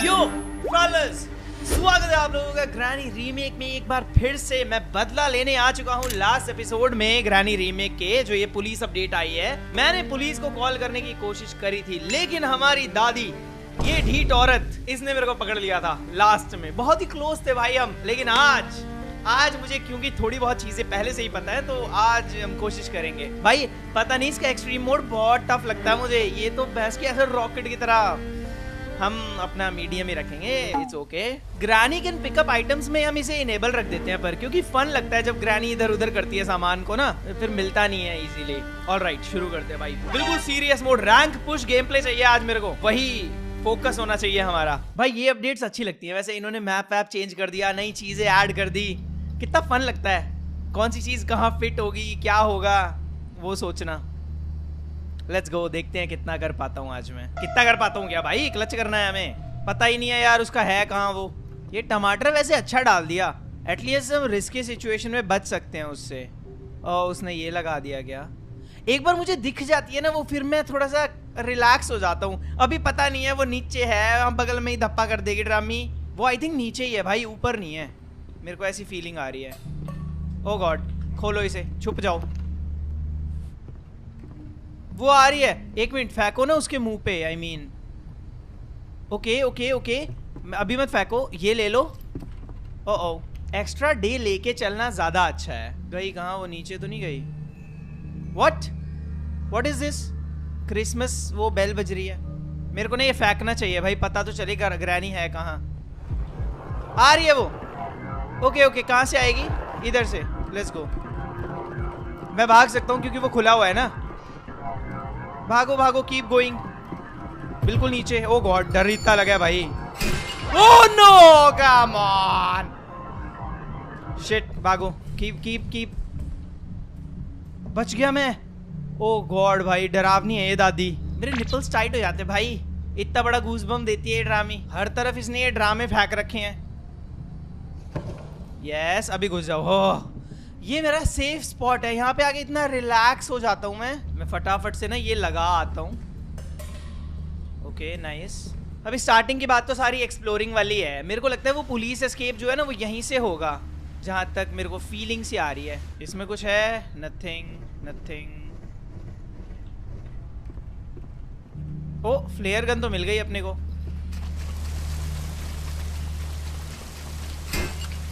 यो fellas, स्वागत है आप लोगों का ग्रैनी रीमेक में एक बार फिर से। मैं बदला लेने आ चुका हूँ लास्ट एपिसोड में ग्रैनी रीमेक के। जो ये पुलिस अपडेट आई है, मैंने पुलिस को कॉल करने की कोशिश करी थी, लेकिन हमारी दादी, ये ढीठ औरत, इसने मेरे को पकड़ लिया था लास्ट में। बहुत ही क्लोज थे भाई हम। लेकिन आज मुझे क्योंकि थोड़ी बहुत चीजें पहले से ही पता है, तो आज हम कोशिश करेंगे। भाई पता नहीं, इसका एक्सट्रीम मोड बहुत टफ लगता है मुझे। ये तो बहस के ऐसे रॉकेट की तरह, हम अपना मीडियम ही रखेंगे। It's okay. Granny can pick up items में हम इसे इनेबल रख देते हैं, पर क्योंकि फन लगता है जब ग्रैनी इधर उधर करती है सामान को ना, फिर मिलता नहीं है इजीली। ऑलराइट, शुरू करते हैं भाई। बिल्कुल serious mode, rank push game play चाहिए आज मेरे को, वही फोकस होना चाहिए हमारा। भाई ये अपडेट्स अच्छी लगती है वैसे। इन्होंने मैप वैप चेंज कर दिया, नई चीजें ऐड कर दी, कितना फन लगता है। कौन सी चीज कहाँ फिट होगी, क्या होगा, वो सोचना। लेट्स गो, देखते हैं कितना कर पाता हूँ आज मैं। कितना कर पाता हूँ क्या भाई? क्लच करना है हमें, पता ही नहीं है यार उसका है कहाँ वो। ये टमाटर वैसे अच्छा डाल दिया, एटलीस्ट हम रिस्की सिचुएशन में बच सकते हैं उससे। और उसने ये लगा दिया क्या? एक बार मुझे दिख जाती है ना वो, फिर मैं थोड़ा सा रिलैक्स हो जाता हूँ। अभी पता नहीं है वो नीचे है, हम बगल में ही धप्पा कर देगी ड्रामी। वो आई थिंक नीचे ही है भाई, ऊपर नहीं है। मेरे को ऐसी फीलिंग आ रही है। ओ गॉड, खोलो इसे, छुप जाओ। वो आ रही है, एक मिनट, फेंको ना उसके मुंह पे। I mean okay okay okay, अभी मत फेंको, ये ले लो। ओ एक्स्ट्रा डे लेके चलना ज्यादा अच्छा है। गई कहाँ वो? नीचे तो नहीं गई। What is this? क्रिसमस वो बेल बज रही है। मेरे को ना ये फेंकना चाहिए भाई, पता तो चलेगा ग्रैनी है कहाँ। आ रही है वो। ओके ओके, कहाँ से आएगी? इधर से। Let's go. मैं भाग सकता हूँ क्योंकि वो खुला हुआ है ना। भागो भागो, कीप गोइंग। बिल्कुल नीचे। ओ गॉड, डर इतना लगा भाई। Oh no, come on, shit, भागो, कीप कीप कीप। बच गया मैं। ओ गॉड भाई, डरावनी है ये दादी। मेरे निपल्स टाइट हो जाते भाई, इतना बड़ा गूज़बम देती है ये ड्रामी। हर तरफ इसने ये ड्रामे फेंक रखे हैं। यस, अभी घुस जाओ। हो, ये मेरा सेफ स्पॉट है। यहाँ पे आके इतना रिलैक्स हो जाता हूँ मैं फटाफट से ना ये लगा आता हूँ। Okay nice. अभी स्टार्टिंग की बात तो सारी एक्सप्लोरिंग वाली है। मेरे को लगता है वो पुलिस एस्केप जो है ना, वो यहीं से होगा, जहाँ तक मेरे को फीलिंग सी आ रही है। इसमें कुछ है? Nothing nothing. Oh, flare gun तो मिल गई अपने को।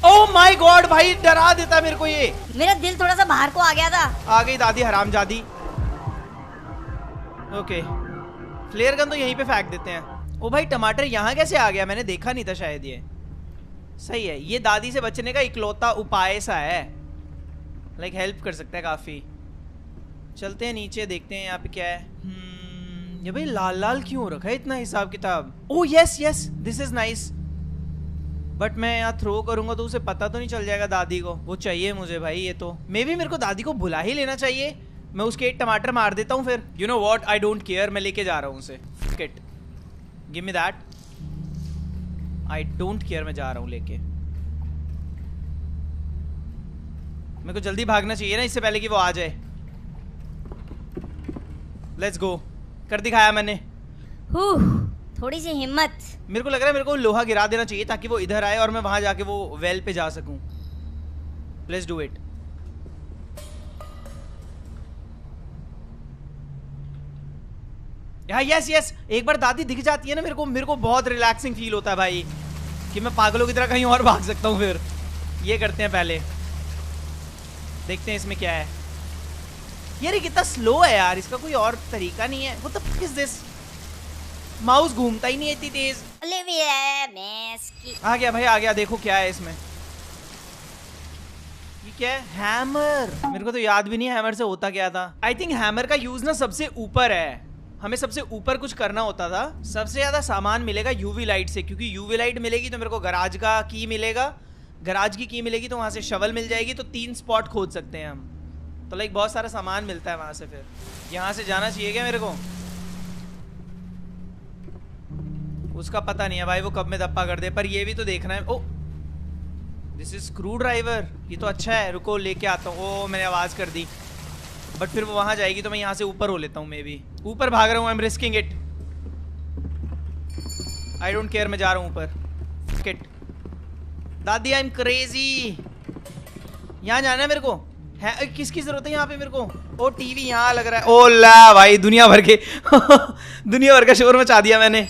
ओह माय गॉड भाई, डरा देता मेरे को ये। मेरा दिल थोड़ा सा बाहर को आ गया था। आ गई दादी हरामजादी। ओके, फ्लेयर गन तो यहीं पे फेंक देते हैं। ओ भाई, टमाटर यहाँ कैसे आ गया? मैंने देखा नहीं था शायद। ये सही है, ये दादी से बचने का इकलौता उपाय सा है। लाइक हेल्प कर सकता है काफी। चलते हैं नीचे, देखते हैं यहाँ पे क्या है। ये भाई लाल लाल क्यों हो रखा है इतना हिसाब किताब? Oh yes yes, this is nice. But मैं यहाँ थ्रो करूंगा तो उसे पता तो नहीं चल जाएगा दादी को। वो चाहिए मुझे भाई ये तो। मे बी मेरे को दादी को बुला ही लेना चाहिए। मैं उसके एक टमाटर मार देता हूँ फिर। You know what, I don't care, मैं लेके जा रहा हूँ उसे। Kit, give me that. I don't care, मैं जा रहा हूँ लेके। मेरे को जल्दी भागना चाहिए ना, इससे पहले कि वो आ जाए। Let's go. कर दिखाया मैंने। थोड़ी सी हिम्मत। मेरे को लग रहा है मेरे को लोहा गिरा देना चाहिए ताकि वो इधर आए और मैं वहां जाके वो वेल पे जा सकूं। Let's do it. Yes yes, एक बार दादी दिख जाती है ना मेरे को बहुत रिलैक्सिंग फील होता है भाई, कि मैं पागलों की तरह कहीं और भाग सकता हूँ। फिर ये करते हैं, पहले देखते हैं इसमें क्या है। यार ये कितना स्लो है यार, इसका कोई और तरीका नहीं है। वो तो किस दिस, माउस घूमता ही नहीं है इतनी तेज। आ गया भाई, आ गया। देखो क्या है इसमें। ये क्या है? हैमर। मेरे को तो याद भी नहीं है हैमर से होता क्या था। आई थिंक हैमर का यूज ना सबसे ऊपर है। हमें सबसे ऊपर कुछ करना होता था। सबसे ज्यादा सामान मिलेगा यूवी लाइट से, क्योंकि यूवी लाइट मिलेगी तो मेरे को गराज का की मिलेगा। गराज की मिलेगी तो वहां से शवल मिल जाएगी, तो 3 स्पॉट खोद सकते हैं हम। तो लाइक बहुत सारा सामान मिलता है वहां से। फिर यहाँ से जाना चाहिए क्या मेरे को? उसका पता नहीं है भाई, वो कब में धप्पा कर दे। पर ये भी तो देखना है। ओ, दिस इज स्क्रू ड्राइवर। ये तो अच्छा है, रुको लेके आता हूँ। ओ, मैंने आवाज कर दी। बट फिर वो वहां जाएगी तो मैं यहाँ से ऊपर हो लेता हूँ। मे बी ऊपर भाग रहा हूँ। I am risking it. I don't care, मैं जा रहा हूँ ऊपर। किट दादी, आई एम क्रेजी। यहाँ जाना है मेरे को। है किसकी जरूरत है यहाँ पे मेरे को? ओ टीवी यहाँ लग रहा है। ओ ला भाई, दुनिया भर के दुनिया भर का शोर मचा दिया मैंने।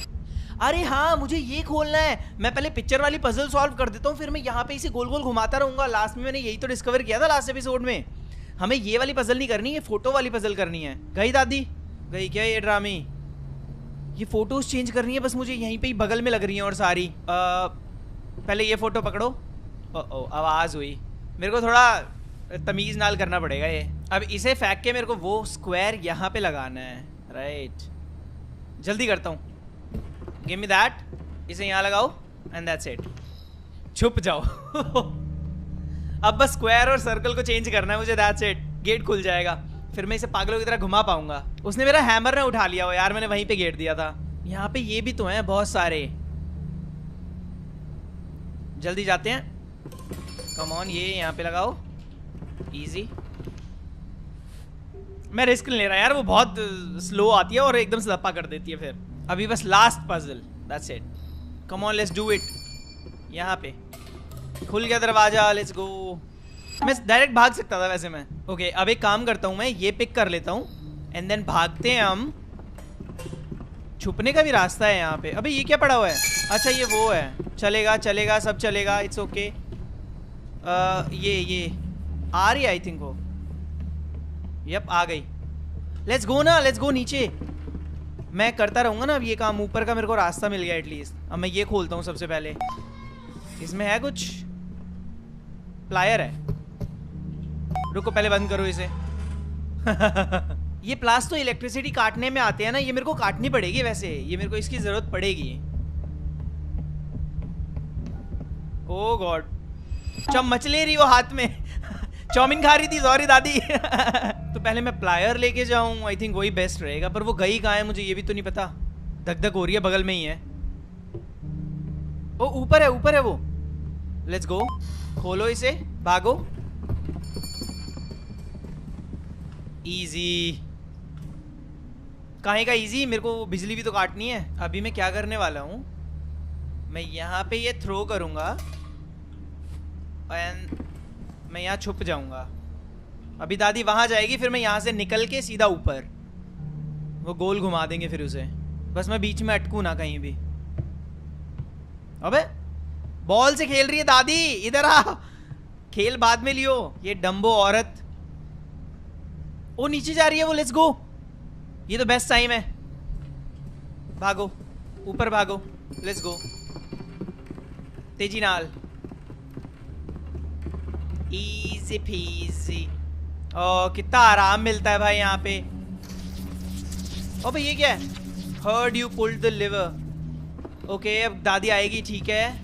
अरे हाँ, मुझे ये खोलना है। मैं पहले पिक्चर वाली पजल सॉल्व कर देता हूँ, फिर मैं यहाँ पे इसे गोल गोल घुमाता रहूंगा। लास्ट में मैंने यही तो डिस्कवर किया था लास्ट एपिसोड में। हमें ये वाली पजल नहीं करनी है, फोटो वाली पजल करनी है। गई दादी? गई क्या ये ड्रामी? ये फोटोज चेंज करनी है बस मुझे, यहीं पे ही बगल में लग रही हैं और सारी। पहले ये फोटो पकड़ो। ओ आवाज हुई। मेरे को थोड़ा तमीज नाल करना पड़ेगा ये। अब इसे फेंक के मेरे को वो स्क्वायर यहाँ पे लगाना है। राइट, जल्दी करता हूँ। Give me that. इसे यहाँ लगाओ एंड दैट्स इट। छुप जाओ। अब बस स्क्वायर और सर्कल को चेंज करना है मुझे, दैट्स इट। गेट खुल जाएगा, फिर मैं इसे पागलों की तरह घुमा पाऊंगा। उसने मेरा हैमर ना उठा लिया हो यार, मैंने वहीं पे गेट दिया था। यहाँ पे ये भी तो हैं बहुत सारे। जल्दी जाते हैं, कम ऑन। ये यहाँ पे लगाओ, इजी। मैं रिस्क नहीं ले रहा यार, वो बहुत स्लो आती है और एकदम से धप्पा कर देती है। फिर अभी बस last puzzle, that's it. Come on, let's do it. यहाँ पे खुल गया दरवाजा, लेट्स गो। मैं डायरेक्ट भाग सकता था वैसे मैं। ओके, अब एक काम करता हूँ, मैं ये पिक कर लेता हूँ एंड देन भागते हैं हम। छुपने का भी रास्ता है यहाँ पे। अबे ये क्या पड़ा हुआ है? अच्छा ये वो है। चलेगा चलेगा, सब चलेगा, इट्स ओके। ये आ रही है आई थिंक वो। यप, आ गई। लेट्स गो ना, लेट्स गो नीचे। मैं करता रहूंगा ना अब ये काम। ऊपर का मेरे को रास्ता मिल गया एटलीस्ट। अब मैं ये खोलता हूँ सबसे पहले। इसमें है कुछ? प्लायर है। रुको, पहले बंद करो इसे। ये प्लास तो इलेक्ट्रिसिटी काटने में आते हैं ना, ये मेरे को काटनी पड़ेगी वैसे। ये मेरे को इसकी जरूरत पड़ेगी। ओ गॉड, चम्मच ले रही हो हाथ में। चाउमीन खा रही थी, सॉरी दादी। तो पहले मैं प्लायर लेके जाऊं, आई थिंक वही बेस्ट रहेगा। पर वो गई कहाँ है मुझे ये भी तो नहीं पता। धक धक हो रही है, बगल में ही है। ओ ऊपर है, ऊपर है वो। लेट्स गो, खोलो इसे, भागो। इजी। काहे का इजी? मेरे को बिजली भी तो काटनी है। अभी मैं क्या करने वाला हूं, मैं यहाँ पे ये थ्रो करूंगा एंड मैं यहाँ छुप जाऊंगा। अभी दादी वहां जाएगी, फिर मैं यहाँ से निकल के सीधा ऊपर। वो गोल घुमा देंगे फिर उसे। बस मैं बीच में अटकू ना कहीं भी। अबे बॉल से खेल रही है दादी, इधर आ। खेल बाद में लियो। ये डम्बो औरत। ओ नीचे जा रही है वो, लेट्स गो। ये तो बेस्ट टाइम है। भागो, ऊपर भागो, लेट्स गो। तेजी नाल, इजी पीजी। ओ कितना आराम मिलता है भाई यहाँ पे। ओ भाई ये क्या है? Heard you pulled the liver. Okay, अब दादी आएगी, ठीक है।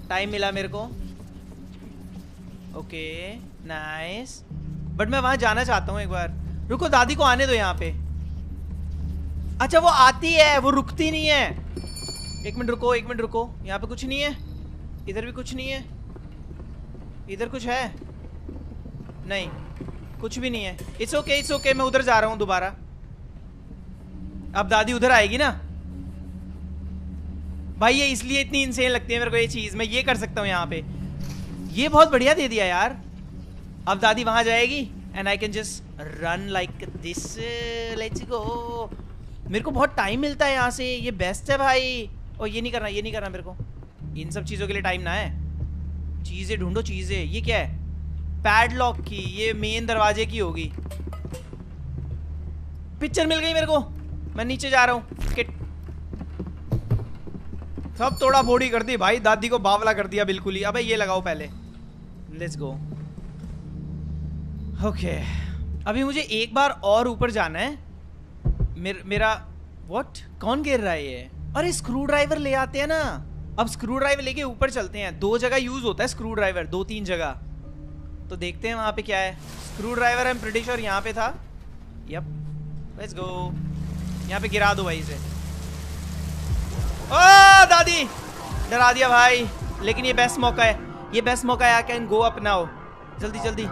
टाइम मिला मेरे को। Okay nice. बट मैं वहां जाना चाहता हूँ एक बार। रुको, दादी को आने दो यहाँ पे। अच्छा वो आती है, वो रुकती नहीं है। एक मिनट रुको, एक मिनट रुको। यहाँ पे कुछ नहीं है, इधर भी कुछ नहीं है। इधर कुछ है? नहीं, कुछ भी नहीं है। It's okay, it's okay. मैं उधर जा रहा हूँ दोबारा। अब दादी उधर आएगी ना भाई। ये इसलिए इतनी इंसेन लगती है मेरे को ये चीज। मैं ये कर सकता हूँ यहाँ पे। ये बहुत बढ़िया दे दिया यार। अब दादी वहां जाएगी and I can just run like this. Let's go. मेरे को बहुत टाइम मिलता है यहाँ से, ये बेस्ट है भाई। और ये नहीं करना, ये नहीं करना मेरे को। इन सब चीजों के लिए टाइम ना है। चीजें ढूंढो, चीजें। ये क्या है? पैडलॉक की। ये मेन दरवाजे की होगी। पिक्चर मिल गई मेरे को। मैं नीचे जा रहा हूँ। किट सब तोड़ा फोड़ी कर दी भाई। दादी को बावला कर दिया बिल्कुल ही। अबे ये लगाओ पहले, लेट्स गो। ओके, अभी मुझे एक बार और ऊपर जाना है। मेरा व्हाट? कौन गिर रहा है ये? अरे स्क्रू ड्राइवर ले आते हैं ना। अब स्क्रू ड्राइवर लेके ऊपर चलते हैं। 2 जगह यूज होता है स्क्रू ड्राइवर, 2-3 जगह। तो देखते हैं वहां पे क्या है। Screw driver I am pretty sure यहाँ पे था। Yep, let's go. यहाँ पे गिरा दो भाई इसे। ओ दादी, डरा दिया भाई। लेकिन ये बेस्ट मौका है, ये बेस्ट मौका है। I can go up now. जल्दी जल्दी।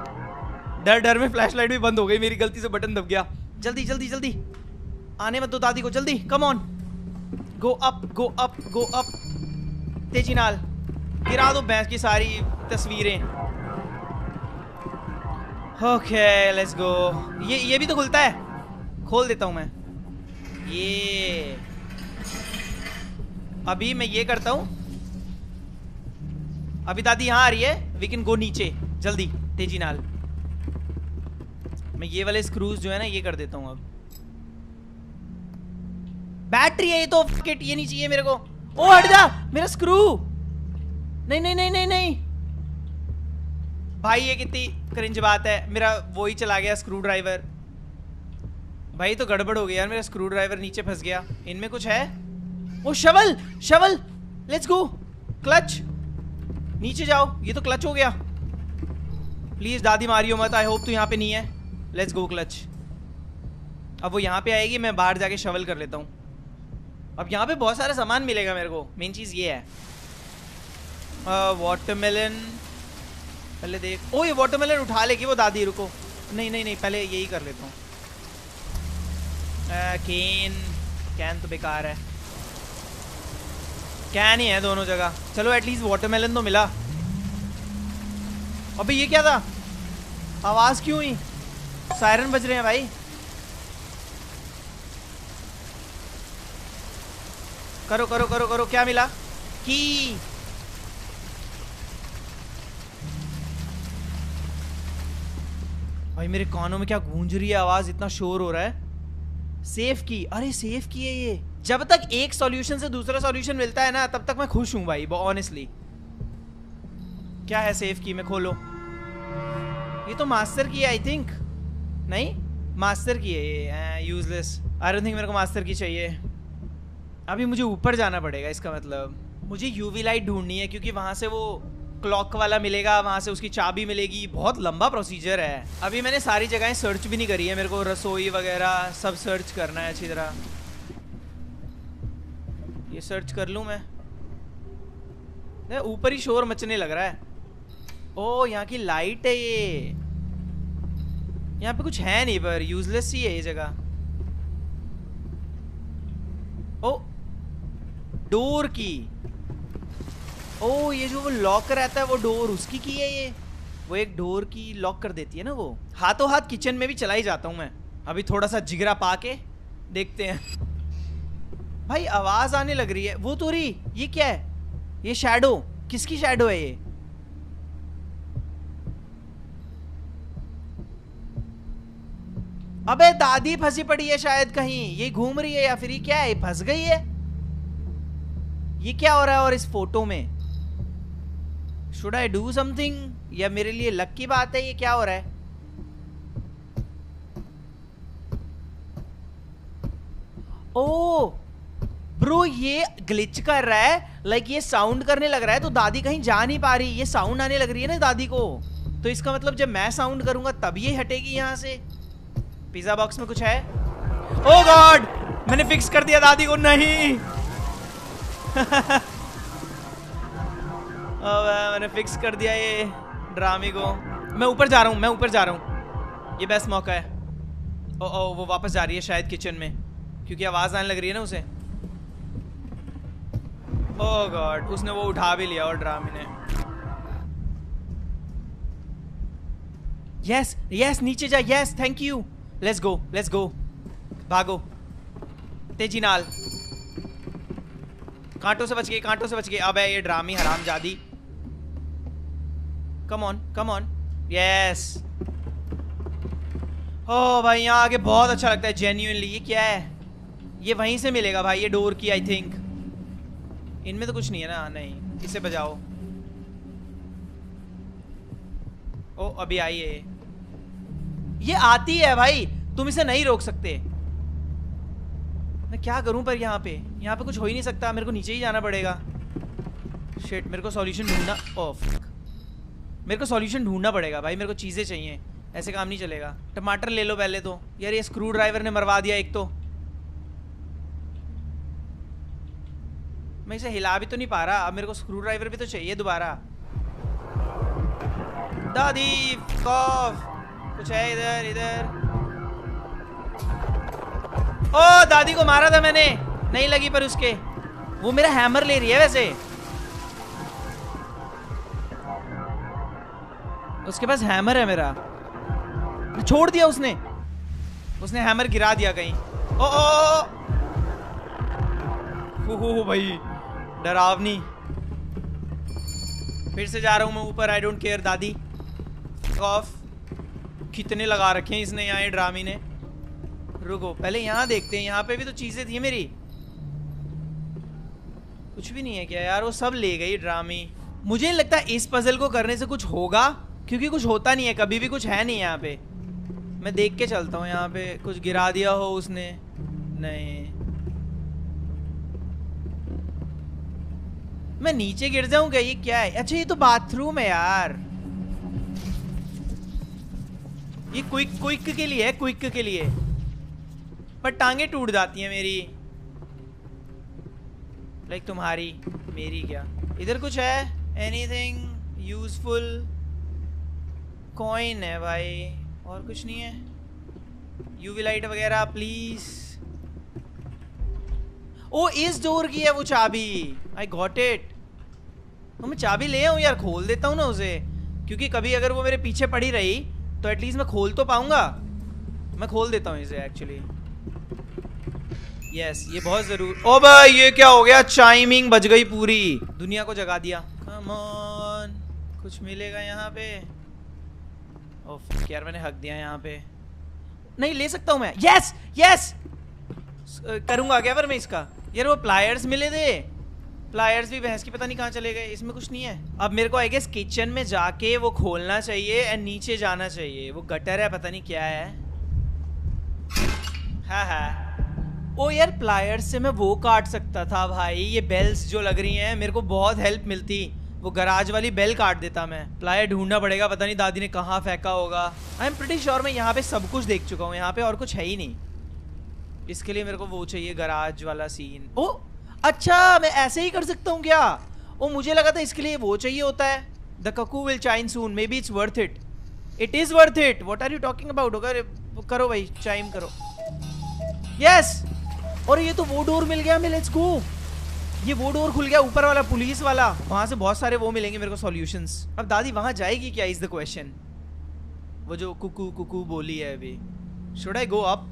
डर डर में फ्लैशलाइट भी बंद हो गई। मेरी गलती से बटन दब गया। जल्दी जल्दी जल्दी। आने मत दो दादी को, जल्दी। Come on. Go up go up go up, तेजी नाल गिरा दो भैंस की सारी तस्वीरें। Okay let's go. ये भी तो खुलता है, खोल देता हूं मैं ये। अभी मैं ये करता हूं, अभी दादी यहां आ रही है, वी कैन गो नीचे जल्दी तेजी नाल। मैं ये वाले स्क्रूज जो है ना ये कर देता हूं। अब बैटरी है ये तो, किट ये नहीं चाहिए मेरे को। ओ हट जा मेरा स्क्रू। नहीं नहीं नहीं नहीं नहीं भाई, ये कितनी क्रिंज बात है, मेरा वो ही चला गया स्क्रू ड्राइवर। भाई तो गड़बड़ हो गई यार, मेरा स्क्रू ड्राइवर नीचे फंस गया। इनमें कुछ है? Oh shovel shovel, let's go. Clutch, नीचे जाओ। ये तो क्लच हो गया। प्लीज दादी मारियो मत, आई होप तू यहाँ पे नहीं है। Let's go clutch. अब वो यहाँ पे आएगी, मैं बाहर जाके शवल कर लेता हूँ। अब यहाँ पे बहुत सारा सामान मिलेगा मेरे को, मेन चीज ये है। वाटरमेलन पहले देख। ओ ये वाटरमेलन उठा लेगी वो दादी, रुको। नहीं नहीं नहीं, पहले यही कर लेता हूँ। कैन तो बेकार है, कैन ही है दोनों जगह। चलो एटलीस्ट वाटरमेलन तो मिला। अबे ये क्या था? आवाज क्यों हुई? सायरन बज रहे हैं भाई। करो करो करो करो, क्या मिला? की। भाई मेरे कानों में क्या गूंज रही है आवाज, इतना शोर हो रहा है। सेफ की, अरे सेफ की है ये। जब तक एक सॉल्यूशन से दूसरा सॉल्यूशन मिलता है ना, तब तक मैं खुश हूं भाई, ऑनेस्टली। क्या है सेफ की में? खोलो। ये तो मास्टर की है आई थिंक। नहीं मास्टर की है ये, यूजलेस। आई डोंट थिंक मेरे को मास्टर की चाहिए। अभी मुझे ऊपर जाना पड़ेगा, इसका मतलब मुझे यूवी लाइट ढूंढनी है, क्योंकि वहां से वो क्लॉक वाला मिलेगा, वहां से उसकी चाबी मिलेगी। बहुत लंबा प्रोसीजर है। अभी मैंने सारी जगहें सर्च भी नहीं करी है, मेरे को रसोई वगैरह सब सर्च करना है अच्छी तरह। ये सर्च कर लूं मैं? ऊपर ही शोर मचने लग रहा है। ओ यहाँ की लाइट है ये। यहाँ पे कुछ है नहीं, पर यूजलेस ही है ये जगह। ओ डोर की। ओ ये जो वो लॉक रहता है वो डोर, उसकी की है ये। वो एक डोर की लॉक कर देती है ना वो। हाथों हाथ किचन में भी चला ही जाता हूं मैं। अभी थोड़ा सा जिगरा पाके देखते हैं। भाई आवाज आने लग रही है। वो तो रही, ये क्या है? ये शैडो, किसकी शैडो है ये? अबे दादी फंसी पड़ी है शायद कहीं, ये घूम रही है या फिर ये क्या है, फंस गई है? ये क्या हो रहा है? और इस फोटो में शुड आई डू समथिंग, या मेरे लिए लक की बात है? ये क्या हो रहा है? ओ ब्रो ये ग्लिच कर रहा है, लाइक ये साउंड करने लग रहा है, तो दादी कहीं जा नहीं पा रही। ये साउंड आने लग रही है ना दादी को, तो इसका मतलब जब मैं साउंड करूंगा तब ये हटेगी यहां से। पिज्जा बॉक्स में कुछ है? ओ गॉड, मैंने फिक्स कर दिया दादी को। नहीं मैंने फिक्स कर दिया ये ड्रामे को। मैं ऊपर जा रहा हूँ, मैं ऊपर जा रहा हूँ, ये बेस्ट मौका है। ओ वो वापस जा रही है शायद किचन में, क्योंकि आवाज आने लग रही है ना उसे। ओह गॉड, उसने वो उठा भी लिया और ड्रामे ने। यस यस, नीचे जा। Yes thank you. Let's go let's go. भागो तेजी नाल। कांटों से बच गए, कांटों से बच गए। अब है ये ड्रामी हरामजादी। Come on come on. Yes. ओ भाई यहाँ आगे बहुत अच्छा लगता है जेन्युइनली। ये क्या है? ये वहीं से मिलेगा भाई, ये डोर की आई थिंक। इनमें तो कुछ नहीं है ना? नहीं, इसे बजाओ। ओ अभी आई है ये आती है भाई, तुम इसे नहीं रोक सकते। मैं क्या करूं? पर यहाँ पे कुछ हो ही नहीं सकता, मेरे को नीचे ही जाना पड़ेगा। शिट, मेरे को सॉल्यूशन ढूंढना। ओह मेरे को सॉल्यूशन ढूंढना पड़ेगा भाई, मेरे को चीजें चाहिए, ऐसे काम नहीं चलेगा। टमाटर ले लो पहले तो। यार ये स्क्रू ड्राइवर ने मरवा दिया एक तो। मैं इसे हिला भी तो नहीं पा रहा, अब मेरे को स्क्रू ड्राइवर भी तो चाहिए दोबारा। दादी कॉफ, कुछ है इधर इधर। ओ दादी को मारा था मैंने, नहीं लगी पर उसके। वो मेरा हैमर ले रही है वैसे। उसके पास हैमर है मेरा। छोड़ दिया उसने हैमर गिरा दिया कहीं। ओ भाई डरावनी। फिर से जा रहा हूं मैं ऊपर। आई डोंट केयर दादी। ऑफ। कितने लगा रखे हैं इसने यहाँ, ड्रामी ने। रुको पहले यहाँ देखते हैं, यहाँ पे भी तो चीजें थी मेरी। कुछ भी नहीं है क्या यार? वो सब ले गई ड्रामी। मुझे नहीं लगता इस पजल को करने से कुछ होगा, क्योंकि कुछ होता नहीं है कभी भी, कुछ है नहीं यहाँ पे। मैं देख के चलता हूँ यहाँ पे कुछ गिरा दिया हो उसने। नहीं, मैं नीचे गिर जाऊं क्या? ये क्या है? अच्छा ये तो बाथरूम है यार। ये क्विक के लिए है, क्विक के लिए। पर टांगे टूट जाती हैं मेरी। लाइक तुम्हारी, मेरी क्या? इधर कुछ है? Anything useful? कॉइन है भाई, और कुछ नहीं है। यूवी लाइट वगैरह प्लीज। ओ इस डोर की है वो चाबी। I got it. तो मैं चाबी ले आऊं यार, खोल देता हूं ना उसे, क्योंकि कभी अगर वो मेरे पीछे पड़ी रही तो एटलीस्ट मैं खोल तो पाऊंगा। मैं खोल देता हूं इसे एक्चुअली। यस ये बहुत जरूर। ओ भाई ये क्या हो गया? चाइमिंग बज गई, पूरी दुनिया को जगा दिया। कम ऑन, कुछ मिलेगा यहाँ पे? ओह यार मैंने हक दिया यहाँ पे। नहीं ले सकता हूँ मैं। यस यस करूंगा क्या पर मैं इसका? यार वो प्लायर्स मिले थे, प्लायर्स भी भैंस की पता नहीं कहाँ चले गए। इसमें कुछ नहीं है। अब मेरे को आई गेस किचन में जाके वो खोलना चाहिए एंड नीचे जाना चाहिए। वो गटर है, पता नहीं क्या है। हाँ ओ यार प्लायर्स से मैं वो काट सकता था भाई। ये बेल्स जो लग रही हैं मेरे को बहुत हेल्प मिलती। वो गराज वाली बेल काट देता मैं। प्लायर ढूंढना पड़ेगा, पता नहीं दादी ने कहाँ फेंका होगा। आई एम प्रीटी श्योर मैं यहाँ पे सब कुछ देख चुका हूँ। यहाँ पे और कुछ है ही नहीं। इसके लिए मेरे को वो चाहिए, गराज वाला सीन। ओ अच्छा मैं ऐसे ही कर सकता हूँ क्या? ओ मुझे लगा था इसके लिए वो चाहिए होता है। The cuckoo will chime soon, maybe it's worth it. It is worth it. What are you talking about? करो भाई, चाइम करो। यस और ये तो वो डोर मिल गया हमें। Let's go. ये वो डोर खुल गया, ऊपर वाला पुलिस वाला। वहां से बहुत सारे वो मिलेंगे मेरे को सॉल्यूशंस। अब दादी वहां जाएगी क्या इज द क्वेश्चन। वो जो कुकू कुकू बोली है अभी। Should I go up?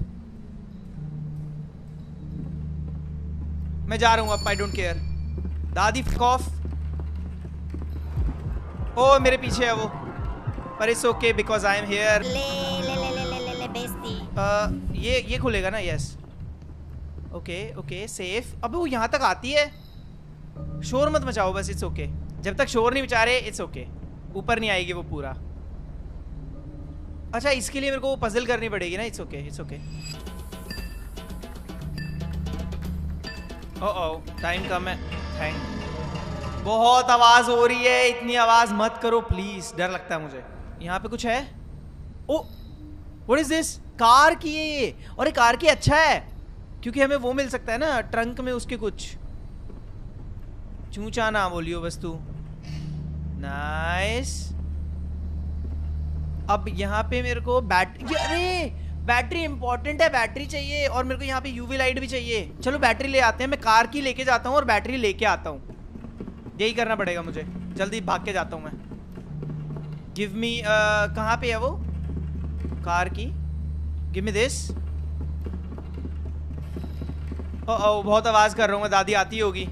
मैं जा रहा हूं अप। I don't care. दादी फक ऑफ। ओ मेरे पीछे है वो, पर it's okay because I am here. ले बेइज्जती। ये खुलेगा ना? Yes okay okay safe. अब वो यहाँ तक आती है। शोर मत मचाओ बस, इट्स ओके। जब तक शोर नहीं मचा रहे इट्स ओके। ऊपर नहीं आएगी वो पूरा। अच्छा इसके लिए मेरे को वो पजल करनी पड़ेगी ना? It's okay it's okay. Oh time कम है। थैंक। बहुत आवाज हो रही है, इतनी आवाज मत करो प्लीज, डर लगता है मुझे। यहाँ पे कुछ है? Oh what is this? Car की है ये। और ये कार की अच्छा है क्योंकि हमें वो मिल सकता है ना ट्रंक में उसके कुछ। चूचा ना बोलियो वस्तु। नाइस। अब यहाँ पे मेरे को बैटरी, अरे बैटरी इंपॉर्टेंट है, बैटरी चाहिए। और मेरे को यहाँ पे यूवी लाइट भी चाहिए। चलो बैटरी ले आते हैं। मैं कार की लेके जाता हूँ और बैटरी लेके आता हूँ। यही करना पड़ेगा मुझे। जल्दी भाग के जाता हूँ मैं। गिव मी कहाँ पे है वो कार की? Give me this. ओ बहुत आवाज कर रहा हूँ मैं, दादी आती होगी।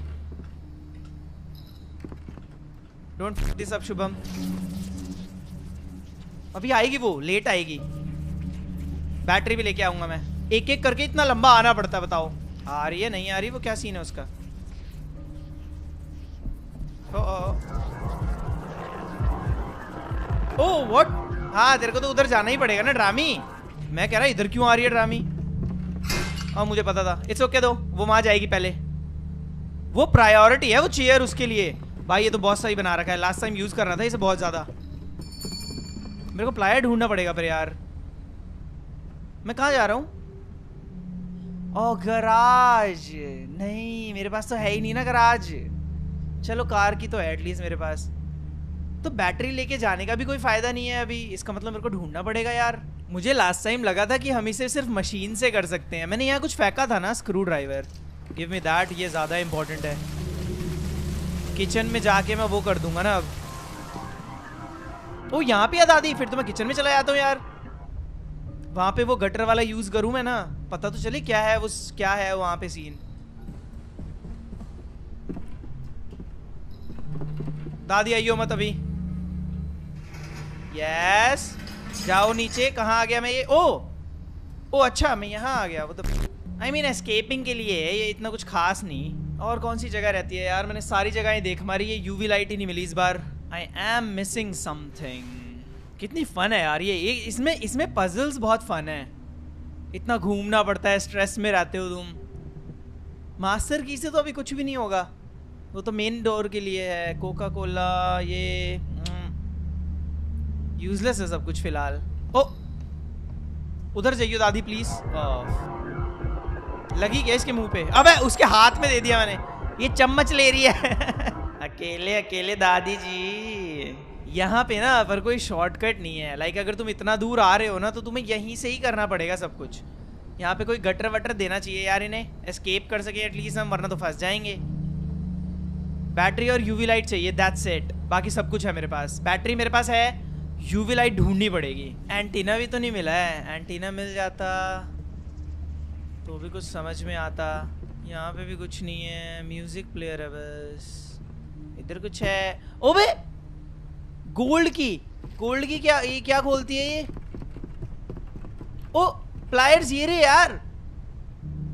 Don't this up Shubham. अभी आएगी वो, लेट आएगी। बैटरी भी लेके आऊंगा मैं। एक एक करके इतना लंबा आना पड़ता है, बताओ आ रही है नहीं आ रही? वो क्या सीन है उसका? Oh what? हाँ तेरे को तो उधर जाना ही पड़ेगा ना ड्रामी। मैं कह रहा इधर क्यों आ रही है ड्रामी? हाँ मुझे पता था। इट्स ओके दो, वो वहां जाएगी पहले। वो प्रायोरिटी है वो चेयर उसके लिए। भाई ये तो बहुत सही बना रखा है। लास्ट टाइम यूज कर रहा था इसे बहुत ज्यादा। मेरे को प्लायर ढूंढना पड़ेगा पर यार। मैं कहाँ जा रहा हूँ? ओ गराज। नहीं मेरे पास तो है ही नहीं ना गराज। चलो कार की तो है एटलीस्ट मेरे पास। तो बैटरी लेके जाने का भी कोई फायदा नहीं है अभी। इसका मतलब मेरे को ढूंढना पड़ेगा यार। मुझे लास्ट टाइम लगा था कि हम इसे सिर्फ मशीन से कर सकते हैं। मैंने यहाँ कुछ फेंका था ना, screw driver. Give me that, ये ज़्यादा इंपॉर्टेंट है। किचन में जाके मैं वो कर दूंगा ना अब। ओ यहाँ पे है दादी, फिर तो मैं किचन में चला जाता हूँ यार। वहाँ पे वो गटर वाला यूज करूँ मैं ना, पता तो चले क्या है वो, क्या है वहाँ पे सीन। दादी आइयो मत अभी। यस, जाओ नीचे। कहाँ आ गया मैं? ये ओ अच्छा मैं यहाँ आ गया। वो तो आई मीन एस्केपिंग के लिए है ये, इतना कुछ खास नहीं। और कौन सी जगह रहती है यार, मैंने सारी जगहें देख मारी, ये यूवी लाइट ही नहीं मिली इस बार। I am missing something. कितनी फन है यार ये इसमें पजल्स बहुत फन है। इतना घूमना पड़ता है, स्ट्रेस में रहते हो तुम। मास्टर की से तो अभी कुछ भी नहीं होगा, वो तो मेन डोर के लिए है। कोका कोला ये यूजलेस है सब कुछ फिलहाल। ओ उधर जाइयो दादी प्लीज। लगी क्या इसके मुंह पे? अबे उसके हाथ में दे दिया मैंने, ये चम्मच ले रही है। अकेले अकेले दादी जी। यहाँ पे ना पर कोई शॉर्टकट नहीं है। लाइक अगर तुम इतना दूर आ रहे हो ना तो तुम्हें यहीं से ही करना पड़ेगा सब कुछ। यहाँ पे कोई गटर वटर देना चाहिए यार, इन्हें एस्केप कर सके एटलीस्ट हम, वरना तो फंस जाएंगे। बैटरी और यूवी लाइट चाहिए, दैट्स इट। बाकी सब कुछ है मेरे पास। बैटरी मेरे पास है, यूवी लाइट ढूंढनी पड़ेगी। एंटीना भी तो नहीं मिला है, एंटीना मिल जाता तो भी कुछ समझ में आता। यहाँ पे भी कुछ नहीं है, म्यूजिक प्लेयर है बस। इधर कुछ है। ओबे गोल्ड की क्या, ये क्या खोलती है ये? ओ प्लायर्स ये रे यार।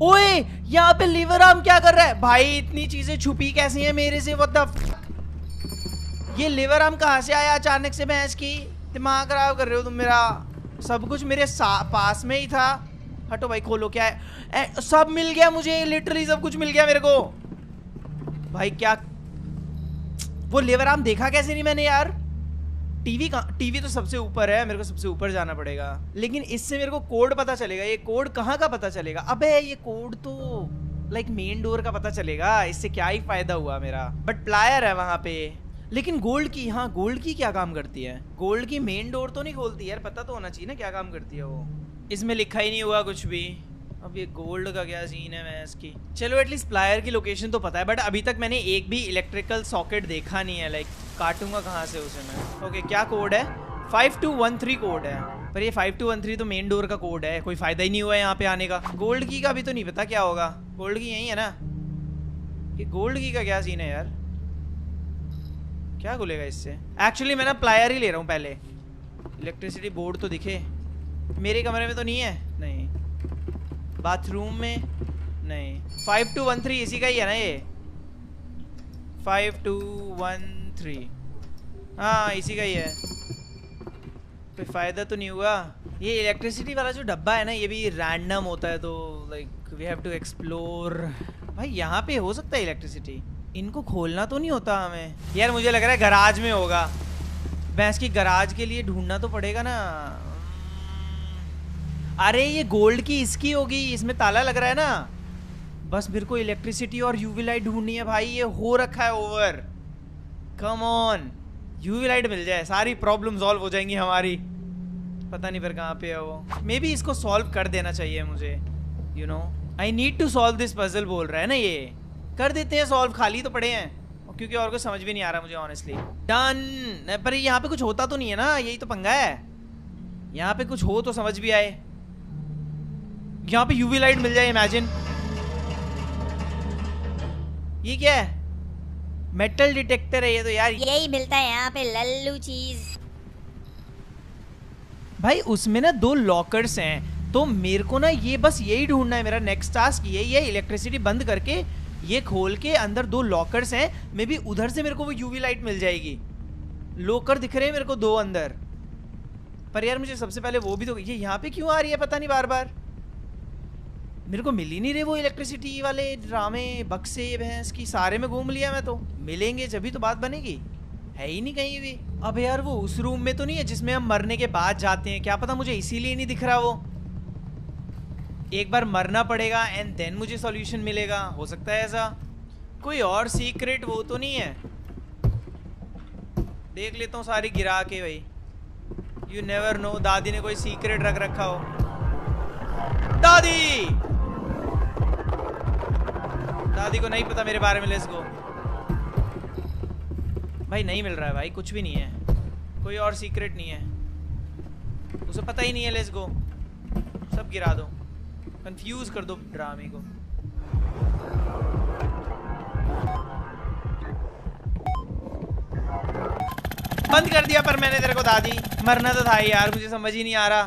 ओए यहाँ पे लीवर आर्म क्या कर रहा है भाई? इतनी चीजें छुपी कैसी हैं मेरे से? व्हाट द ये लीवर आर्म कहाँ से आया अचानक से? भैंस की दिमाग खराब कर रहे हो तुम मेरा। सब कुछ मेरे पास में ही था। हटो भाई, खोलो। क्या है? सब मिल गया मुझे, लिटरली सब कुछ मिल गया मेरे को भाई। क्या वो लीवर आर्म देखा कैसे नहीं मैंने यार? टीवी तो सबसे ऊपर है, मेरे को सबसे ऊपर जाना पड़ेगा। लेकिन इससे मेरे को कोड पता चलेगा। ये कोड कहाँ का पता चलेगा? अबे ये कोड तो लाइक मेन डोर का पता चलेगा। इससे क्या ही फायदा हुआ मेरा? बट प्लायर है वहां पे। लेकिन गोल्ड की, हाँ गोल्ड की क्या काम करती है? गोल्ड की मेन डोर तो नहीं खोलती यार, पता तो होना चाहिए ना क्या काम करती है वो। इसमें लिखा ही नहीं हुआ कुछ भी। अब ये गोल्ड का क्या सीन है मैं इसकी? चलो एटलीस्ट प्लायर की लोकेशन तो पता है, बट अभी तक मैंने एक भी इलेक्ट्रिकल सॉकेट देखा नहीं है। लाइक काटूंगा कहाँ से उसे मैं? ओके क्या कोड है? 5213 कोड है। पर ये 5213 तो मेन डोर का कोड है, कोई फायदा ही नहीं हुआ यहाँ पे आने का। गोल्ड की का भी तो नहीं पता क्या होगा। गोल्ड की यही है ना? ये गोल्ड की का क्या सीन है यार? क्या खुलेगा इससे? एक्चुअली मैं ना प्लायर ही ले रहा हूँ पहले। इलेक्ट्रिसिटी बोर्ड तो दिखे। मेरे कमरे में तो नहीं है? नहीं। बाथरूम में? नहीं। 5213 इसी का ही है ना ये? 5213 हाँ इसी का ही है। कोई फायदा तो नहीं हुआ। ये इलेक्ट्रिसिटी वाला जो डब्बा है ना, ये भी रैंडम होता है, तो like we have to explore. भाई यहाँ पे हो सकता है इलेक्ट्रिसिटी? इनको खोलना तो नहीं होता हमें यार? मुझे लग रहा है गराज में होगा। भैंस की गराज के लिए ढूंढना तो पड़ेगा ना। अरे ये गोल्ड की इसकी होगी, इसमें ताला लग रहा है ना। बस मेरे को इलेक्ट्रिसिटी और यूवी लाइट ढूंढनी है भाई। ये हो रखा है over. Come on, UV light मिल जाए सारी प्रॉब्लम सॉल्व हो जाएंगी हमारी। पता नहीं पर कहाँ पे है वो। मे बी इसको सॉल्व कर देना चाहिए मुझे। You know I need to solve this puzzle बोल रहा है ना ये। कर देते हैं सॉल्व, खाली तो पड़े हैं। क्योंकि और कुछ समझ भी नहीं आ रहा मुझे ऑनेस्टली। डन। पर यहाँ पे कुछ होता तो नहीं है ना? यही तो पंगा है। यहाँ पे कुछ हो तो समझ भी आए। यहाँ पे यूवी लाइट मिल जाए, इमेजिन। ये क्या है? मेटल डिटेक्टर है ये तो यार। यही मिलता है यहाँ पे लल्लू चीज। भाई उसमें ना 2 लॉकर्स हैं, तो मेरे को ना ये बस यही ढूंढना है। मेरा नेक्स्ट टास्क यही है, इलेक्ट्रिसिटी बंद करके ये खोल के अंदर 2 लॉकर्स हैं। मे बी उधर से मेरे को वो यूवी लाइट मिल जाएगी। लॉकर दिख रहे हैं मेरे को 2 अंदर। पर यार मुझे सबसे पहले वो भी तो, ये यहाँ पे क्यों आ रही है पता नहीं बार बार? मेरे को मिल ही नहीं रहे वो इलेक्ट्रिसिटी वाले ड्रामे बक्से। भैंस की सारे में घूम लिया मैं तो। मिलेंगे जब भी तो बात बनेगी। है ही नहीं कहीं भी। अब यार वो उस रूम में तो नहीं है जिसमें हम मरने के बाद जाते हैं? क्या पता मुझे इसीलिए नहीं दिख रहा वो। एक बार मरना पड़ेगा एंड देन मुझे सॉल्यूशन मिलेगा, हो सकता है ऐसा। कोई और सीक्रेट वो तो नहीं है? देख लेता हूँ सारी गिरा के भाई। यू नेवर नो, दादी ने कोई सीक्रेट रख रखा हो। दादी दादी को नहीं पता मेरे बारे में। लेट्स गो भाई। नहीं मिल रहा है भाई, कुछ भी नहीं है, कोई और सीक्रेट नहीं है, उसे पता ही नहीं है। लेट्स गो, सब गिरा दो, कंफ्यूज कर दो ड्रामे को। बंद कर दिया पर मैंने तेरे को दादी। मरना तो था ही यार, मुझे समझ ही नहीं आ रहा,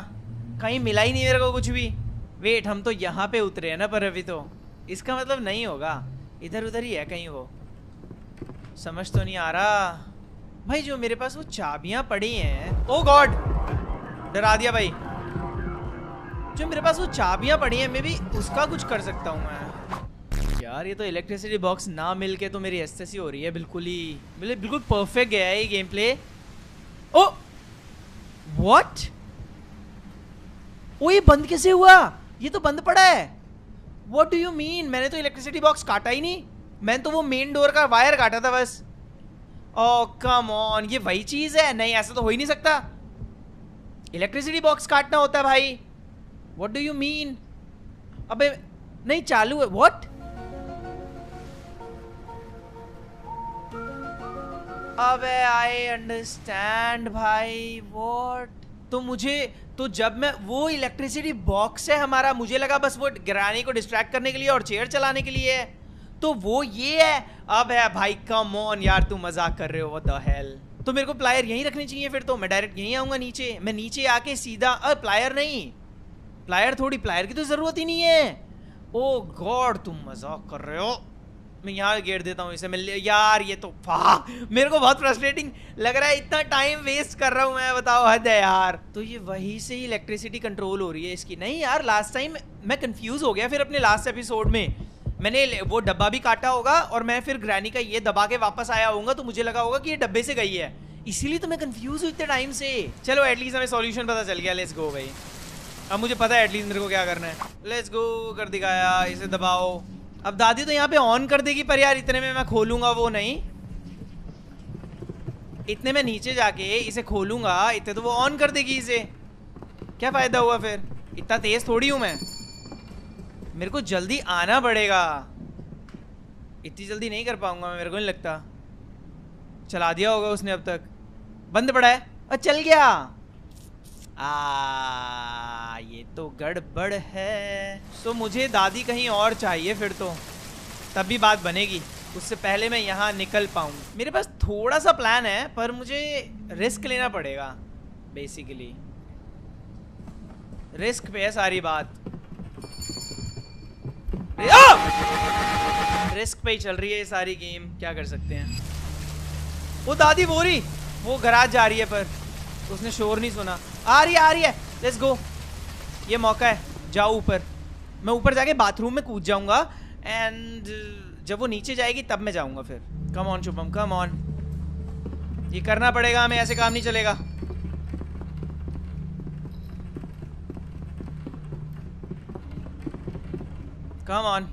कहीं मिला ही नहीं मेरे को कुछ भी। वेट, हम तो यहाँ पे उतरे हैं ना, पर अभी तो इसका मतलब नहीं होगा, इधर उधर ही है कहीं वो। समझ तो नहीं आ रहा भाई। जो मेरे पास वो चाबियां पड़ी हैं, ओ गॉड डरा दिया भाई। जो मेरे पास वो चाबियां पड़ी हैं, मैं भी उसका कुछ कर सकता हूँ मैं। यार ये तो इलेक्ट्रिसिटी बॉक्स ना मिलके तो मेरी एस्टेसी हो रही है बिल्कुल ही, बिल्कुल परफेक्ट गया है ये गेम प्ले। ओ व्हाट, ओ ये बंद कैसे हुआ? ये तो बंद पड़ा है। What do you mean? मैंने तो इलेक्ट्रिसिटी बॉक्स काटा ही नहीं, मैंने तो वो मेन डोर का वायर काटा था बस। ओह कम ऑन, ये वही चीज है? नहीं ऐसा तो हो ही नहीं सकता, इलेक्ट्रिसिटी बॉक्स काटना होता है भाई। What do you mean? अबे नहीं चालू है। व्हाट? अबे आई अंडरस्टैंड भाई। व्हाट? तो मुझे तो जब मैं वो इलेक्ट्रिसिटी बॉक्स है हमारा, मुझे लगा बस वो ग्रानी को डिस्ट्रैक्ट करने के लिए और चेयर चलाने के लिए है, तो वो ये है। अब है भाई, कम ऑन यार, तू मजाक कर रहे हो? What the hell. तो मेरे को प्लायर यहीं रखनी चाहिए फिर तो, मैं डायरेक्ट यहीं आऊंगा नीचे। मैं नीचे आके सीधा प्लायर नहीं, प्लायर थोड़ी, प्लायर की तो जरूरत ही नहीं है। ओ गॉड तुम मजाक कर रहे हो। मैं यहाँ गेट देता हूँ इसे। मैं यार ये तो मेरे को बहुत फ्रस्ट्रेटिंग लग रहा है, इतना टाइम वेस्ट कर रहा हूँ मैं, बताओ हद है यार। तो ये वहीं से ही इलेक्ट्रिसिटी कंट्रोल हो रही है इसकी। नहीं यार, लास्ट टाइम मैं कंफ्यूज हो गया, फिर अपने लास्ट एपिसोड में मैंने वो डब्बा भी काटा होगा और मैं फिर ग्रैनी का ये दबा के वापस आया होऊंगा, तो मुझे लगा होगा कि ये डब्बे से गई है, इसीलिए तो मैं कंफ्यूज हूँ इतने टाइम से। चलो एटलीस्ट हमें सॉल्यूशन पता चल गया। लेट्स गो भाई, अब मुझे पता है एटलीस्ट मेरे को क्या करना है। लेट्स गो कर दिखाया, इसे दबाओ। अब दादी तो यहाँ पे ऑन कर देगी, पर यार इतने में मैं खोलूंगा वो नहीं, इतने में नीचे जाके इसे खोलूंगा, इतने तो वो ऑन कर देगी इसे। क्या फायदा हुआ फिर? इतना तेज थोड़ी हूं मैं, मेरे को जल्दी आना पड़ेगा। इतनी जल्दी नहीं कर पाऊंगा मैं, मेरे को नहीं लगता। चला दिया होगा उसने, अब तक बंद पड़ा है और चल गया। ये तो गड़बड़ है। तो मुझे दादी कहीं और चाहिए फिर तो, तब भी बात बनेगी। उससे पहले मैं यहाँ निकल पाऊँ। मेरे पास थोड़ा सा प्लान है, पर मुझे रिस्क लेना पड़ेगा बेसिकली। रिस्क पे है सारी बात, रिस्क पे ही चल रही है ये सारी गेम। क्या कर सकते हैं। वो दादी बोरी वो गराज जा रही है, पर उसने शोर नहीं सुना। आ रही है। लेट्स गो, ये मौका है। जाओ ऊपर। मैं ऊपर जाके बाथरूम में कूद जाऊंगा, एंड जब वो नीचे जाएगी तब मैं जाऊंगा फिर। Come on Shubham, come on, ये करना पड़ेगा हमें, ऐसे काम नहीं चलेगा। कम ऑन,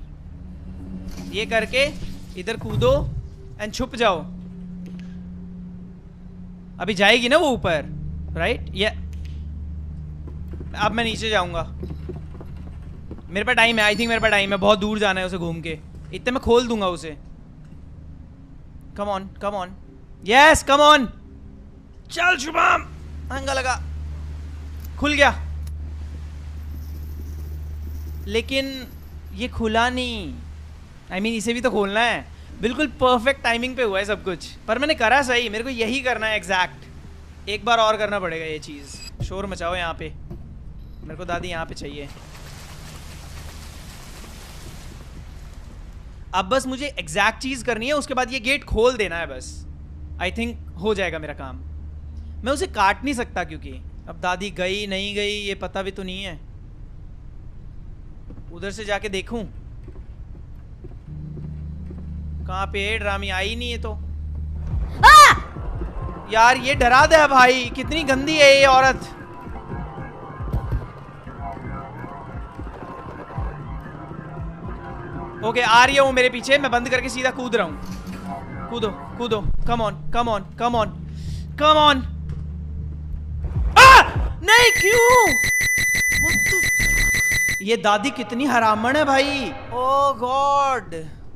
ये करके इधर कूदो एंड छुप जाओ। अभी जाएगी ना वो ऊपर, राइट? ये अब मैं नीचे जाऊंगा। मेरे पास टाइम है, आई थिंक मेरे पास टाइम है। बहुत दूर जाना है उसे घूम के, इतने में खोल दूंगा उसे। कम on, come on, yes come on, चल शुभम। हंगा लगा, खुल गया, लेकिन ये खुला नहीं। I mean, इसे भी तो खोलना है। बिल्कुल परफेक्ट टाइमिंग पे हुआ है सब कुछ, पर मैंने करा सही। मेरे को यही करना है एग्जैक्ट। एक बार और करना पड़ेगा ये चीज। शोर मचाओ यहाँ पे, मेरे को दादी यहाँ पे चाहिए। अब बस मुझे एग्जैक्ट चीज करनी है, उसके बाद ये गेट खोल देना है बस। आई थिंक हो जाएगा मेरा काम। मैं उसे काट नहीं सकता, क्योंकि अब दादी गई नहीं गई ये पता भी तो नहीं है। उधर से जाके देखूं कहाँ पे है। ड्रामी आई नहीं है तो यार ये डरा दे भाई। कितनी गंदी है ये औरत। ओके आ रही है वो मेरे पीछे, मैं बंद करके सीधा कूद रहा हूं। कूदो कूदो, कम on come on come on come on. नहीं क्यों? ये दादी कितनी हरामन है भाई। ओ गॉड,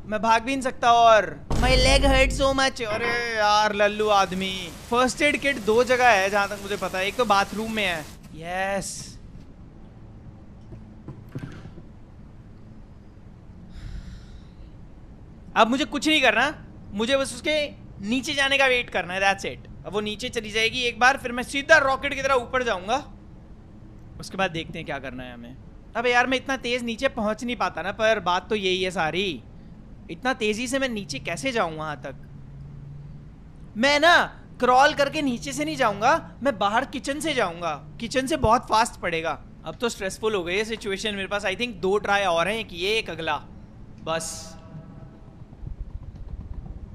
मैं भाग भी नहीं सकता और my leg hurt so much. अरे यार लल्लू आदमी। फर्स्ट एड किट 2 जगह है जहां तक मुझे पता है, एक तो बाथरूम में है। यस अब मुझे कुछ नहीं करना, मुझे बस उसके नीचे जाने का वेट करना है, दैट्स इट। अब वो नीचे चली जाएगी एक बार, फिर मैं सीधा रॉकेट की तरह ऊपर जाऊंगा, उसके बाद देखते हैं क्या करना है हमें। अबे यार मैं इतना तेज नीचे पहुंच नहीं पाता ना, पर बात तो यही है सारी, इतना तेजी से मैं नीचे कैसे जाऊं वहां तक। मैं ना क्रॉल करके नीचे से नहीं जाऊंगा, मैं बाहर किचन से जाऊंगा, किचन से बहुत फास्ट पड़ेगा। अब तो स्ट्रेसफुल हो गई है सिचुएशन, मेरे पास आई थिंक 2 ट्राई और हैं, एक ये एक अगला, बस।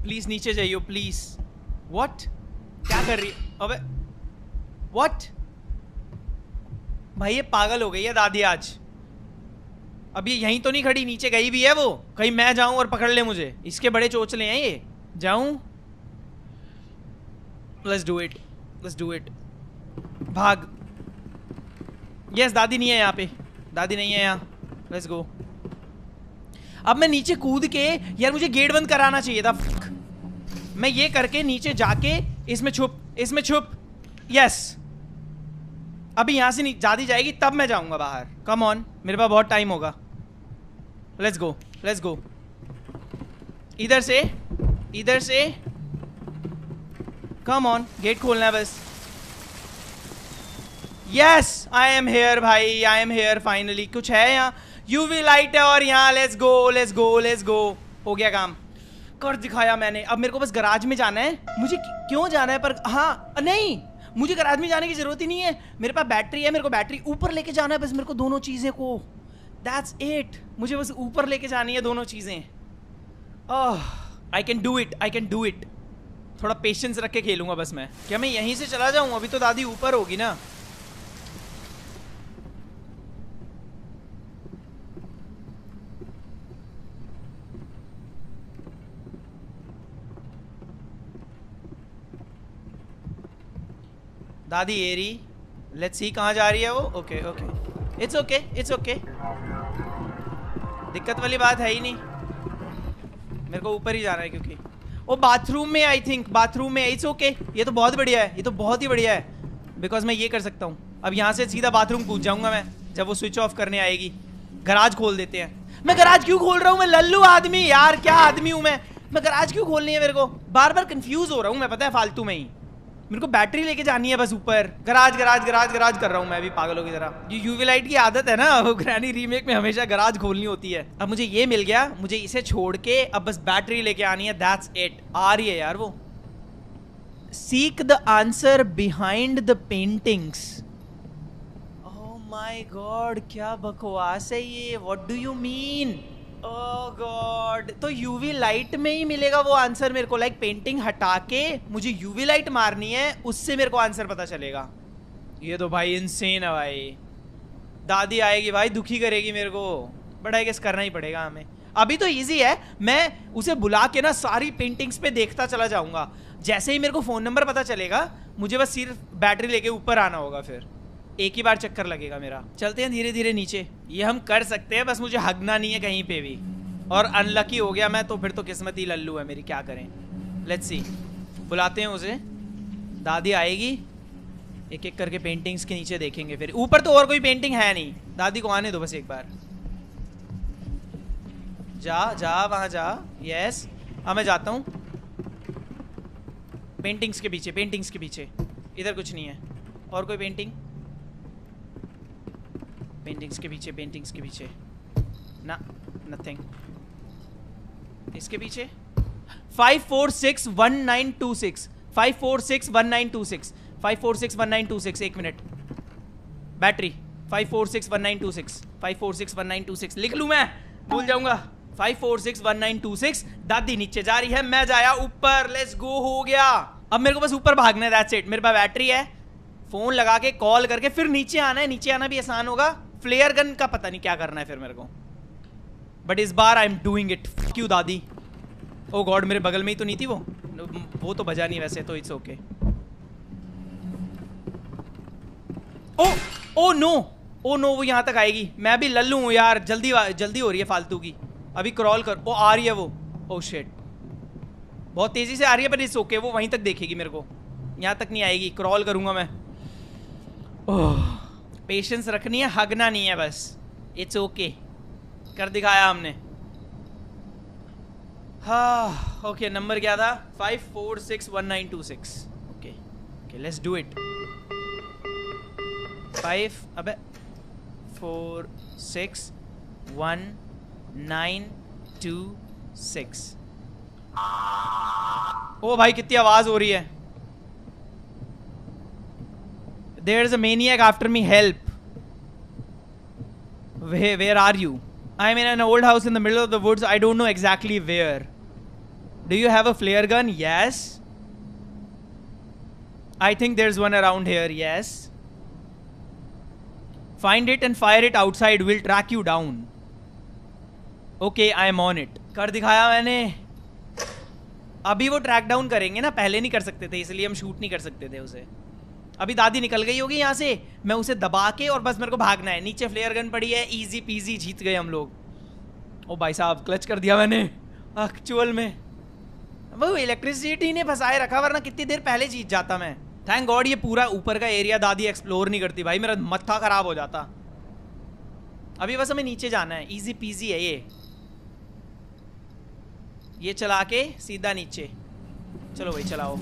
प्लीज नीचे जाइयो प्लीज। व्हाट क्या कर रही है? अबे व्हाट भाई ये पागल हो गई है दादी आज। अब ये यहीं तो नहीं खड़ी, नीचे गई भी है वो, कहीं मैं जाऊं और पकड़ ले मुझे, इसके बड़े चोचले हैं ये। जाऊं? Let's do it, let's do it. भाग। यस दादी नहीं है यहाँ पे, दादी नहीं है यहाँ। Let's go. अब मैं नीचे कूद के, यार मुझे गेट बंद कराना चाहिए था। मैं ये करके नीचे जाके इसमें छुप, इसमें छुप। यस अभी यहां से नहीं दादी जाएगी तब मैं जाऊंगा बाहर। कम ऑन, मेरे पास बहुत टाइम होगा। Let's go, let's go. इधर से, इधर से। कम ऑन, गेट खोलना है बस। यस आई एम हेयर भाई, आई एम हेयर फाइनली। कुछ है यहाँ, यूवी लाइट है और यहाँ। Let's go, let's go, let's go. हो गया काम, कर दिखाया मैंने। अब मेरे को बस गराज में जाना है। मुझे क्यों जाना है? पर हाँ नहीं, मुझे गराज में जाने की जरूरत ही नहीं है, मेरे पास बैटरी है। मेरे को बैटरी ऊपर लेके जाना है बस, मेरे को दोनों चीजें को। दैट्स इट, मुझे बस ऊपर लेके जानी है दोनों चीजें। I can do it, I can do it. थोड़ा पेशेंस रख के खेलूंगा बस मैं। क्या मैं यहीं से चला जाऊं? अभी तो दादी ऊपर होगी ना। दादी एरी, लेट्स सी कहाँ जा रही है वो। Okay okay, it's okay, it's okay, दिक्कत वाली बात है ही नहीं। मेरे को ऊपर ही जाना है क्योंकि वो बाथरूम में, आई थिंक बाथरूम में। इट्स ओके, ये तो बहुत बढ़िया है, ये तो बहुत ही बढ़िया है, बिकॉज मैं ये कर सकता हूँ। अब यहाँ से सीधा बाथरूम कूद जाऊंगा मैं जब वो स्विच ऑफ करने आएगी। गराज खोल देते हैं। मैं गराज क्यों खोल रहा हूँ? मैं लल्लू आदमी यार, क्या आदमी हूँ मैं गराज क्यों खोलनी है? मेरे को बार बार कंफ्यूज हो रहा हूँ मैं, पता है, फालतू में ही। मेरे को बैटरी लेके जानी है बस ऊपर। गराज गराज गराज गराज कर रहा हूँ मैं अभी पागलों की तरह। ये यूवी लाइट की आदत है ना, वो ग्रैनी रीमेक में हमेशा गराज खोलनी होती है। अब मुझे ये मिल गया, मुझे इसे छोड़ के अब बस बैटरी लेके आनी है, दैट्स इट। आ रही है यार वो। Seek the answer behind the paintings. Oh my God, क्या बकवास है ये। What do you mean? Oh God, तो यूवी लाइट में ही मिलेगा वो आंसर मेरे को? लाइक पेंटिंग हटा के मुझे यूवी लाइट मारनी है, उससे मेरे को आंसर पता चलेगा। ये तो भाई इनसेन है भाई। दादी आएगी भाई, दुखी करेगी मेरे को, बट आई गेस करना ही पड़ेगा हमें। अभी तो इजी है, मैं उसे बुला के ना सारी पेंटिंग्स पे देखता चला जाऊंगा। जैसे ही मेरे को फोन नंबर पता चलेगा, मुझे बस सिर्फ बैटरी लेके ऊपर आना होगा, फिर एक ही बार चक्कर लगेगा मेरा। चलते हैं धीरे धीरे नीचे, ये हम कर सकते हैं, बस मुझे हगना नहीं है कहीं पे भी। और अनलकी हो गया मैं तो फिर तो किस्मत ही लल्लू है मेरी, क्या करें। लेट्स सी, बुलाते हैं उसे। दादी आएगी, एक एक करके पेंटिंग्स के नीचे देखेंगे। फिर ऊपर तो और कोई पेंटिंग है नहीं, दादी को आने दो बस एक बार। जा जा वहां जा। यस हाँ मैं जाता हूँ। पेंटिंग्स के पीछे, पेंटिंग्स के पीछे। इधर कुछ नहीं है। और कोई पेंटिंग? पेंटिंग्स के पीछे, पेंटिंग्स के पीछे ना, नथिंग। इसके पीछे 5461926 5461926 5461926। 1 मिनट। बैटरी 5461926 5461926 लिख लूं मैं, भूल जाऊंगा। 5461926। दादी नीचे जा रही है, मैं जाया ऊपर। लेट्स गो, हो गया। अब मेरे को बस ऊपर भागना है, दैट्स इट। मेरे पास बैटरी है, फोन लगा के कॉल करके फिर नीचे आना है। नीचे आना भी आसान होगा। फ्लेयर गन का पता नहीं क्या करना है फिर मेरे को, बट इस बार आई एम डूइंग इट। क्यों दादी? ओ गॉड, मेरे बगल में ही तो नहीं थी वो तो बजा नहीं वैसे तो, it's okay. Oh no, oh no, वो यहाँ तक आएगी। मैं भी लल्लू हूँ यार, जल्दी जल्दी हो रही है फालतू की। अभी क्रॉल कर, ओ आ रही है वो। ओह शिट, बहुत तेजी से आ रही है, पर इट्स ओके, वो वहीं तक देखेगी मेरे को, यहाँ तक नहीं आएगी, क्रॉल करूंगा मैं। ओह, पेशेंस रखनी है, हगना नहीं है बस, इट्स ओके, कर दिखाया हमने। हाँ ओके, नंबर क्या था? 5461926। Okay okay, let's do it. 5461926। ओ भाई कितनी आवाज हो रही है। There is a maniac after me, help. Where are you? I'm in an old house in the middle of the woods. I don't know exactly where. Do you have a flare gun? Yes. I think there's one around here. Yes. Find it and fire it outside. We'll track you down. Okay, I'm on it. कर दिखाया मैंने। अभी वो track down करेंगे ना, पहले नहीं कर सकते थे, इसलिए हम शूट नहीं कर सकते थे उसे। अभी दादी निकल गई होगी यहाँ से, मैं उसे दबा के और बस मेरे को भागना है। नीचे फ्लेयर गन पड़ी है, इजी पीजी, जीत गए हम लोग। ओ भाई साहब, क्लच कर दिया मैंने एक्चुअल में। वो इलेक्ट्रिसिटी ने फंसाए रखा, वरना कितनी देर पहले जीत जाता मैं। थैंक गॉड ये पूरा ऊपर का एरिया दादी एक्सप्लोर नहीं करती भाई, मेरा मत्था खराब हो जाता। अभी बस हमें नीचे जाना है, इजी पीजी है ये चला के सीधा नीचे। चलो भाई चलाओ,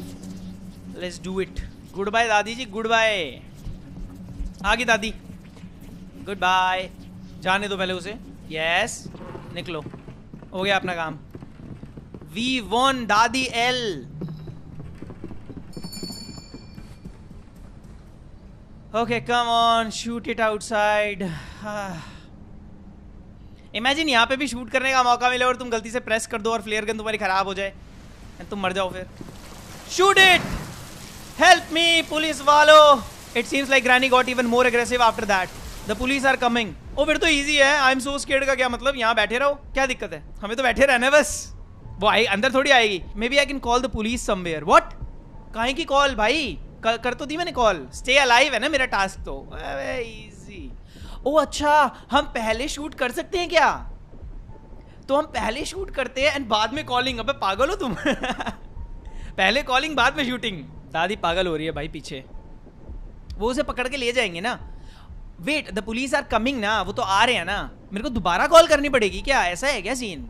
let's do it. Goodbye दादी जी, गुड बाय। आगे दादी, गुड बाय। जाने दो पहले उसे। यस, निकलो, हो गया अपना काम। वी वॉन दादी L. Okay come on, shoot it outside. Imagine यहाँ पे भी शूट करने का मौका मिले और तुम गलती से प्रेस कर दो और फ्लेयर गन तुम्हारी खराब हो जाए, तुम मर जाओ फिर। Shoot it, help me police वालो। It seems like granny got even more aggressive after that. The police are coming. ओ फिर तो इजी है। आई एम सो स्केर्ड का क्या मतलब? यहाँ बैठे रहो, क्या दिक्कत है? हमें तो बैठे रहना है बस। वो आई अंदर थोड़ी आएगी। Maybe I can call the police somewhere. What? काहे की कॉल भाई? कर तो दी मैंने कॉल। स्टे अलाइव है ना मेरा टास्क तो। इजी। ओ अच्छा, हम पहले शूट कर सकते हैं क्या? तो हम पहले शूट करते हैं एंड बाद में कॉलिंग। अबे पागल हो तुम? पहले कॉलिंग बाद में शूटिंग। दादी पागल हो रही है भाई पीछे। वो उसे पकड़ के ले जाएंगे ना। Wait, the police are coming ना, वो तो आ रहे हैं ना। मेरे को दोबारा कॉल करनी पड़ेगी क्या? ऐसा है क्या सीन?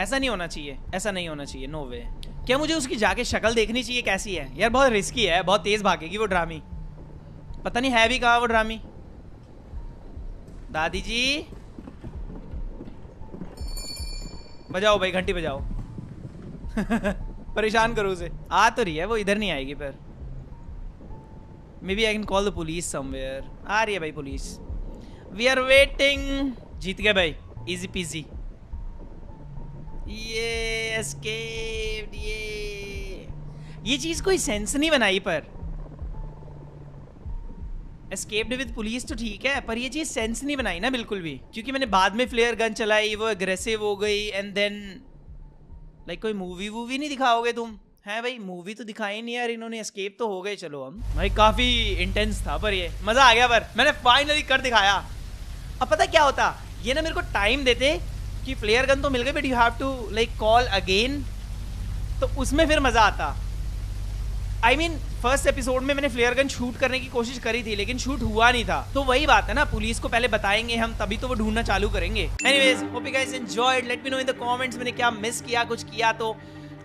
ऐसा नहीं होना चाहिए, ऐसा नहीं होना चाहिए, नो वे। क्या मुझे उसकी जाके शक्ल देखनी चाहिए कैसी है? यार बहुत रिस्की है, बहुत तेज भागेगी वो ड्रामी। पता नहीं है भी कहाँ वो ड्रामी। दादी जी बजाओ भाई, घंटी बजाओ। परेशान करो उसे। आ तो रही है वो, इधर नहीं आएगी पर। Maybe I can call the police somewhere. आ रही है भाई पुलिस। We are waiting. जीत गए भाई, इजी पीजी। ये एस्केप्ड। ये चीज कोई सेंस नहीं बनाई, पर एस्केप्ड विद पुलिस तो ठीक है, पर ये चीज सेंस नहीं बनाई ना बिल्कुल भी। क्योंकि मैंने बाद में फ्लेयर गन चलाई, वो एग्रेसिव हो गई एंड देन लाइक कोई मूवी वूवी नहीं दिखाओगे तुम? है भाई, मूवी तो दिखाई नहीं यार इन्होंने। एस्केप तो हो गए, चलो हम भाई। काफी इंटेंस था पर ये मजा आ गया। पर मैंने फाइनली कर दिखाया। अब पता क्या होता, ये ना मेरे को टाइम देते कि फ्लेयर गन तो मिल गई but you have to like call again, तो उसमें फिर मजा आता। आई मीन फर्स्ट एपिसोड में मैंने फ्लेयर गन शूट करने की कोशिश करी थी लेकिन शूट हुआ नहीं था। तो वही बात है ना, पुलिस को पहले बताएंगे हम, तभी तो वो ढूंढना चालू करेंगे। Anyways, hope you guys enjoyed. Let me know in the comments मैंने क्या मिस किया, कुछ किया तो।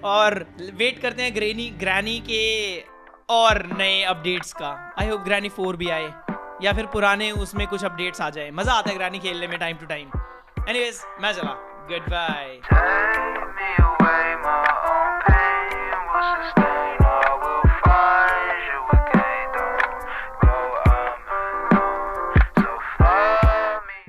और वेट करते हैं ग्रैनी के और नए अपडेट्स का। आई होप ग्रैनी 4 भी आए या फिर पुराने उसमें कुछ अपडेट्स आ जाए। मजा आता है ग्रैनी खेलने में टाइम टू टाइम। एनीवेज, मैं चला, गुड बाय।